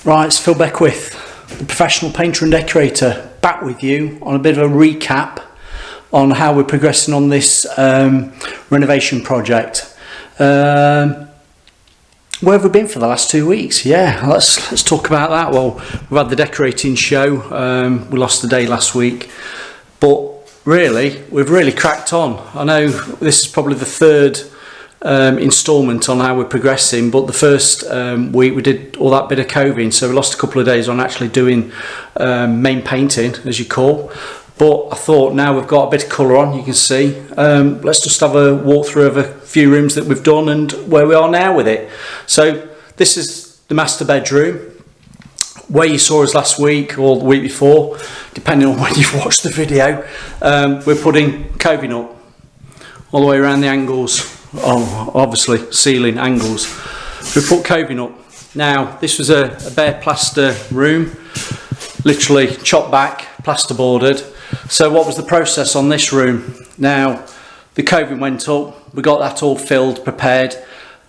Right, it's Phil Beckwith, the professional painter and decorator, back with you on a bit of a recap on how we're progressing on this renovation project. Where have we been for the last 2 weeks? Yeah, let's talk about that. Well, we've had the decorating show. We lost the day last week, but really, we've really cracked on. I know this is probably the third instalment on how we're progressing, but the first week we did all that bit of coving, so we lost a couple of days on actually doing main painting, as you call. But I thought now we've got a bit of colour on, you can see, let's just have a walk through of a few rooms that we've done and where we are now with it. So this is the master bedroom, where you saw us last week or the week before, depending on when you've watched the video. We're putting coving up all the way around the angles. Oh, obviously ceiling angles. We put coving up. Now this was a bare plaster room, literally chopped back, plasterboarded. So what was the process on this room? Now the coving went up, we got that all filled, prepared,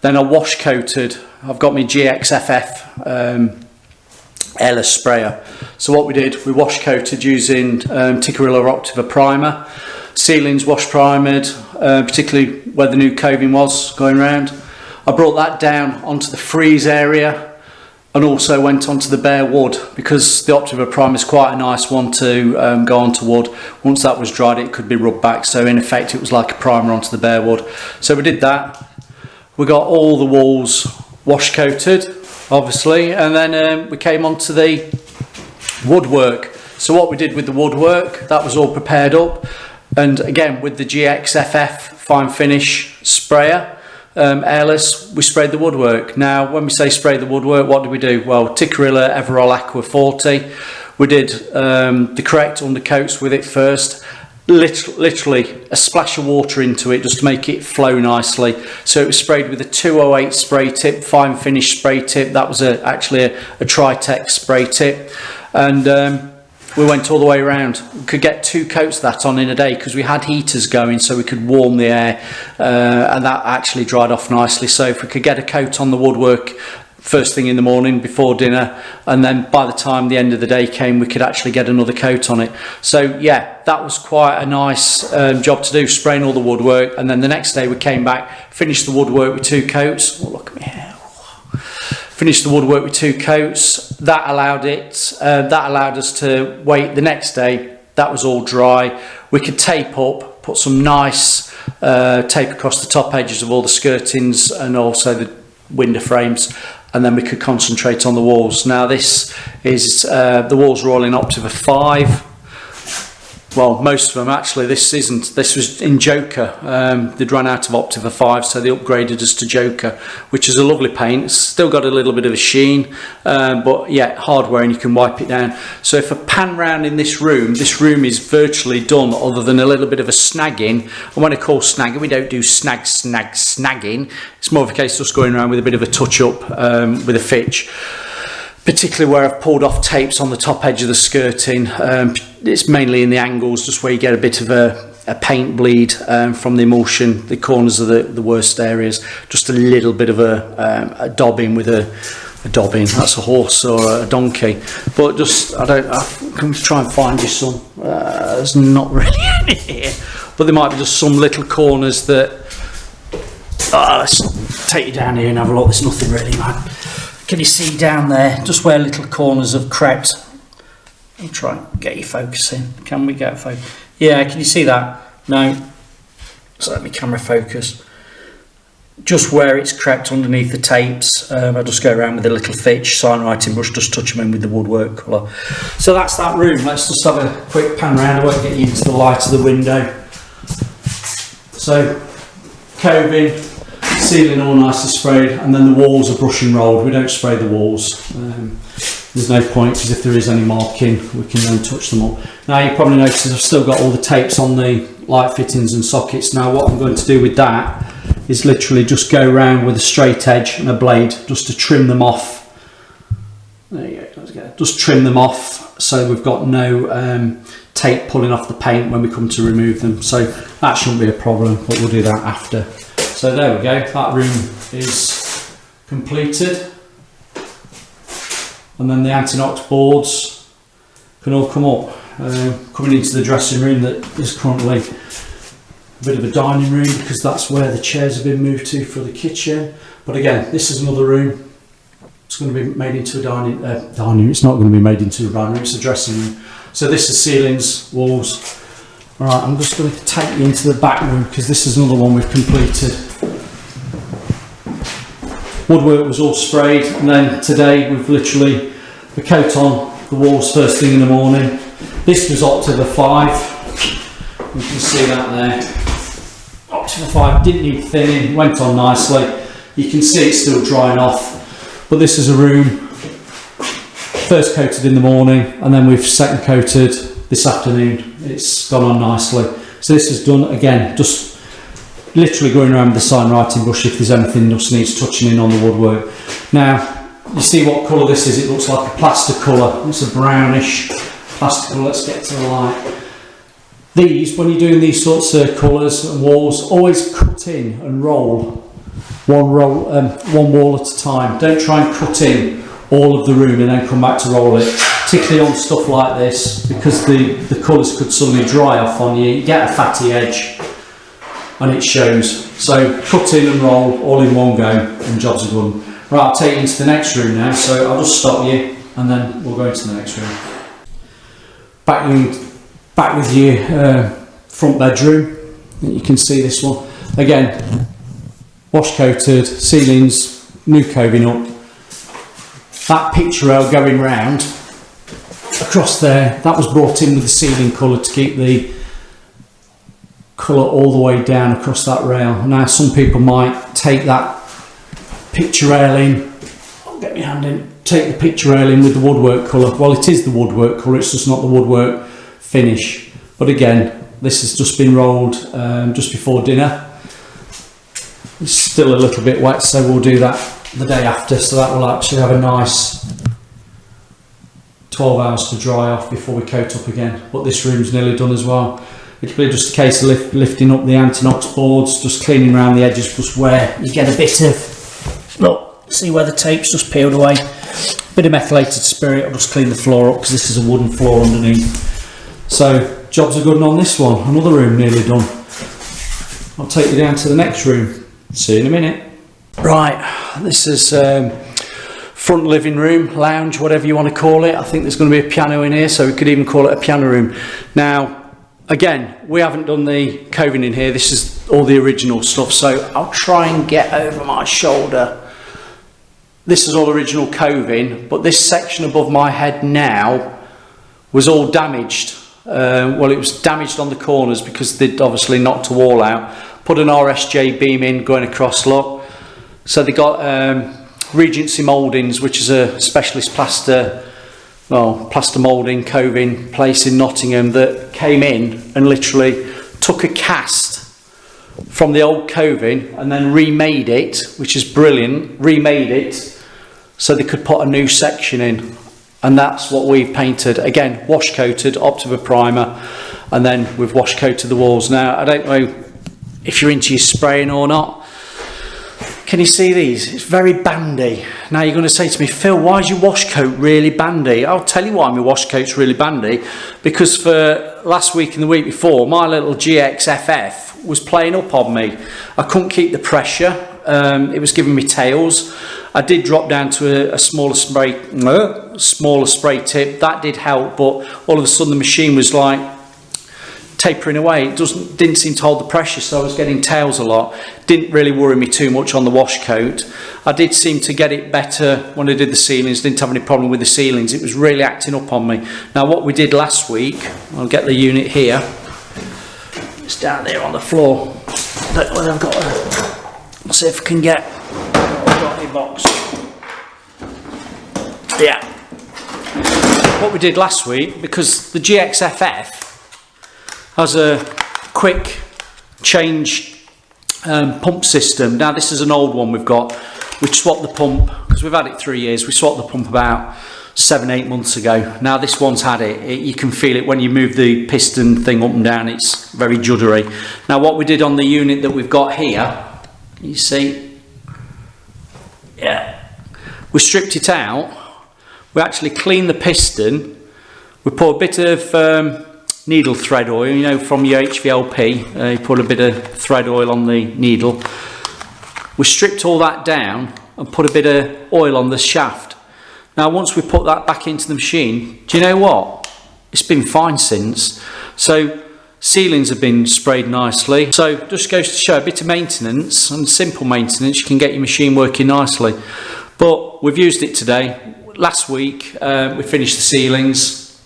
then I wash coated. I've got my GXFF airless sprayer. So what we did, we wash coated using Decorative Optiva primer. Ceilings wash primered, particularly where the new coving was going around. I brought that down onto the freeze area and also went onto the bare wood, because the Optiva primer is quite a nice one to go onto wood. Once that was dried, it could be rubbed back, so in effect it was like a primer onto the bare wood. So we did that. We got all the walls wash coated, obviously, and then we came onto the woodwork. So what we did with the woodwork, that was all prepared up. And again, with the GXFF fine finish sprayer, airless, we sprayed the woodwork. Now, when we say spray the woodwork, what do we do? Well, Tikkurila Everol Aqua 40. We did the correct undercoats with it first. Literally a splash of water into it just to make it flow nicely. So it was sprayed with a 208 spray tip, fine finish spray tip. That was actually a Tritech spray tip. And we went all the way around. We could get 2 coats of that on in a day because we had heaters going, so we could warm the air, and that actually dried off nicely. So if we could get a coat on the woodwork first thing in the morning before dinner, and then by the time the end of the day came, we could actually get another coat on it. So yeah, that was quite a nice job to do, spraying all the woodwork. And then the next day we came back, finished the woodwork with 2 coats. Oh, look at me here. Finished the woodwork with 2 coats. That allowed us to wait the next day. That was all dry. We could tape up, put some nice tape across the top edges of all the skirtings and also the window frames, and then we could concentrate on the walls. Now this is the walls are all in Optiva 5. Well, most of them actually. This isn't. This was in Joker. They'd run out of Optiva 5, so they upgraded us to Joker, which is a lovely paint. It's still got a little bit of a sheen, but yeah, hardware, and you can wipe it down. So if I pan round in this room is virtually done, other than a little bit of a snagging. And when I call snagging, we don't do snagging. It's more of a case of just going around with a bit of a touch up with a fitch. Particularly where I've pulled off tapes on the top edge of the skirting. It's mainly in the angles, just where you get a bit of a paint bleed from the emulsion, the corners of the worst areas. Just a little bit of a dobbing with a dobbing. That's a horse or a donkey. But just, I can try and find you some. There's not really any here. But there might be just some little corners that, let's take you down here and have a look. There's nothing really, man. Can you see down there, just where little corners have crept? I'll try and get you focusing. Can we get focus? Yeah, can you see that? No. So let me camera focus. Just where it's crept underneath the tapes, I'll just go around with a little fitch, sign writing brush, just touch them in with the woodwork colour. So that's that room. Let's just have a quick pan round. I won't get you into the light of the window. So, coving. Ceiling all nicely sprayed, and then the walls are brush and rolled. We don't spray the walls. There's no point, because if there is any marking, we can then touch them up. Now you probably notice I've still got all the tapes on the light fittings and sockets. Now what I'm going to do with that is literally just go around with a straight edge and a blade just to trim them off. There you go, let's go. Just trim them off so we've got no tape pulling off the paint when we come to remove them. So that shouldn't be a problem, but we'll do that after. So there we go, that room is completed. and then the anti-knock boards can all come up. Coming into the dressing room that is currently a bit of a dining room, because that's where the chairs have been moved to for the kitchen. But again, this is another room. It's going to be made into a dining room. It's not going to be made into a dining room, it's a dressing room. So this is ceilings, walls. All right, I'm just going to take you into the back room, because this is another one we've completed. Woodwork was all sprayed, and then today we've literally the coat on the walls first thing in the morning. This was October 5. You can see that there. October 5 didn't need thinning, went on nicely. You can see it's still drying off. But this is a room first coated in the morning, and then we've second coated this afternoon. It's gone on nicely. So this is done again, just literally going around with the sign writing brush if there's anything just needs touching in on the woodwork. Now, you see what colour this is. It looks like a plaster colour. It's a brownish plaster colour. Let's get to the light. These, when you're doing these sorts of colours and walls, always cut in and roll one wall at a time. Don't try and cut in all of the room and then come back to roll it, particularly on stuff like this, because the colours could suddenly dry off on you. You get a fatty edge and it shows. So cut in and roll all in one go and jobs are good. Right, I'll take you into the next room now, so I'll just stop you and then we'll go into the next room. Back with your front bedroom. You can see this one. Again, wash coated, ceilings, new coving up. That picture rail going round across there, that was brought in with the ceiling colour to keep the colour all the way down across that rail. Now some people might take that picture rail in, I'll get my hand in, take the picture rail in with the woodwork colour. Well, it is the woodwork colour, it's just not the woodwork finish. But again, this has just been rolled just before dinner. It's still a little bit wet, so we'll do that the day after, so that will actually have a nice 12 hours to dry off before we coat up again. But this room's nearly done as well. It'll be just a case of lifting up the anti-knock boards, just cleaning around the edges, just where you get a bit of, look, see where the tape's just peeled away. Bit of methylated spirit, I'll just clean the floor up because this is a wooden floor underneath. So jobs are good on this one. Another room nearly done. I'll take you down to the next room. See you in a minute. Right, this is front living room, lounge, whatever you want to call it. I think there's going to be a piano in here, so we could even call it a piano room. Now, again, we haven't done the coving in here. This is all the original stuff, so I'll try and get over my shoulder. This is all original coving, but this section above my head now was all damaged. Well, it was damaged on the corners because they'd obviously knocked a wall out. Put an RSJ beam in going across, look. So they got Regency Mouldings, which is a specialist plaster moulding coving place in Nottingham, that came in and literally took a cast from the old coving and then remade it, which is brilliant, remade it so they could put a new section in. And that's what we've painted. Again, wash coated, Optiva primer, and then we've wash coated the walls. Now, I don't know if you're into your spraying or not. Can you see these? It's very bandy. Now you're going to say to me, Phil, why is your wash coat really bandy? I'll tell you why my wash coat's really bandy. Because for last week and the week before, my little GXFF was playing up on me. I couldn't keep the pressure. It was giving me tails. I did drop down to a smaller spray tip. That did help, but all of a sudden the machine was like tapering away. It didn't seem to hold the pressure, so I was getting tails a lot. Didn't really worry me too much on the wash coat. I did seem to get it better when I did the ceilings. Didn't have any problem with the ceilings. It was really acting up on me. Now what we did last week, I'll get the unit here. It's down there on the floor. I don't know whether I've got let's see if I can get a box. Yeah. What we did last week, because the GXFF has a quick change pump system. Now this is an old one we've got. We swapped the pump, because we've had it 3 years, we swapped the pump about 7-8 months ago. Now this one's had it. You can feel it when you move the piston thing up and down, it's very juddery. Now what we did on the unit that we've got here, you see, yeah, we stripped it out. we actually clean the piston. We put a bit of needle thread oil, you know, from your HVLP. You put a bit of thread oil on the needle. We stripped all that down and put a bit of oil on the shaft. Now once we put that back into the machine, do you know what? It's been fine since. So ceilings have been sprayed nicely. So just goes to show a bit of maintenance, and simple maintenance, you can get your machine working nicely. But we've used it today. Last week we finished the ceilings,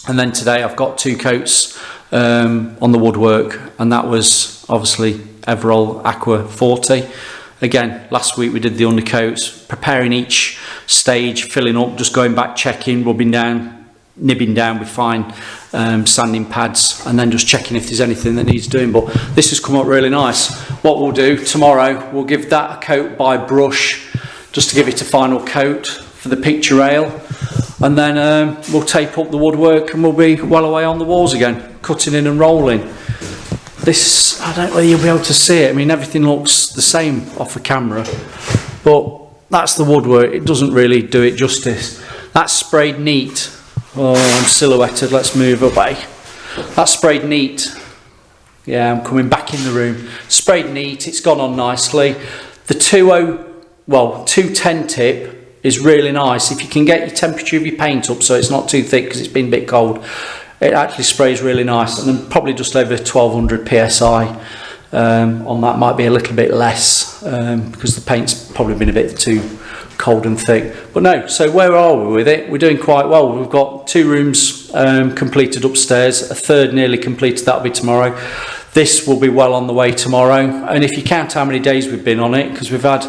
and then today I've got 2 coats on the woodwork, and that was obviously Everol Aqua 40. Again, last week we did the undercoats, preparing each stage, filling up, just going back, checking, rubbing down, nibbing down with fine sanding pads, and then just checking if there's anything that needs doing. But this has come up really nice. What we'll do tomorrow, we'll give that a coat by brush, just to give it a final coat for the picture rail, and then we'll tape up the woodwork and we'll be well away on the walls again, cutting in and rolling. This, I don't know whether you'll be able to see it. I mean, everything looks the same off the camera, but that's the woodwork. It doesn't really do it justice. That's sprayed neat. Oh, I'm silhouetted. Let's move away. That's sprayed neat. Yeah, I'm coming back in the room. Sprayed neat. It's gone on nicely. The 210 tip is really nice. If you can get your temperature of your paint up so it's not too thick because it's been a bit cold, it actually sprays really nice. And then probably just over 1200 psi on that, might be a little bit less because the paint's probably been a bit too cold and thick. But no, so where are we with it? We're doing quite well. We've got 2 rooms completed upstairs, a 3rd nearly completed. That'll be tomorrow. This will be well on the way tomorrow. And if you count how many days we've been on it, because we've had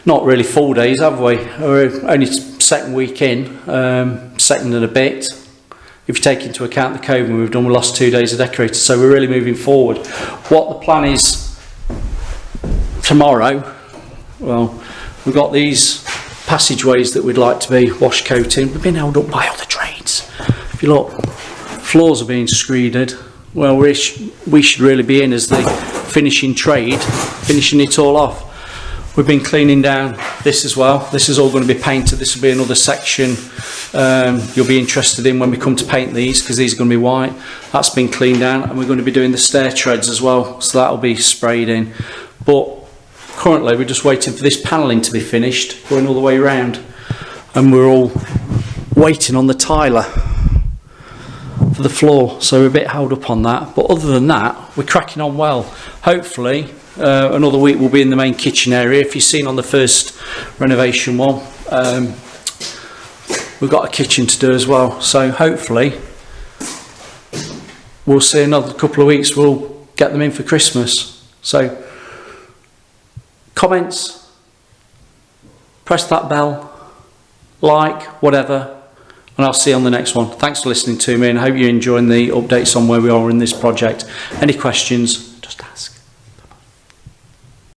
not really full days, have we? We're only 2nd week in, 2nd and a bit. If you take into account the COVID we've done, we lost 2 days of Decorators, so we're really moving forward. What the plan is tomorrow, well, we've got these passageways that we'd like to be wash coating. We've been held up by other trades. If you look, floors are being screeded. Well, we should really be in as the finishing trade, finishing it all off. We've been cleaning down this as well. This is all going to be painted. This will be another section you'll be interested in when we come to paint these, because these are going to be white. That's been cleaned down, and we're going to be doing the stair treads as well, so that'll be sprayed in. But currently we're just waiting for this panelling to be finished, going all the way around, and we're all waiting on the tiler for the floor, so we're a bit held up on that. But other than that, we're cracking on well. Hopefully another week we'll be in the main kitchen area. If you've seen on the first renovation one, we've got a kitchen to do as well, so hopefully we'll see another couple of weeks, we'll get them in for Christmas. So comments, press that bell, like, whatever, and I'll see you on the next one. Thanks for listening to me, and I hope you're enjoying the updates on where we are in this project. Any questions, just ask.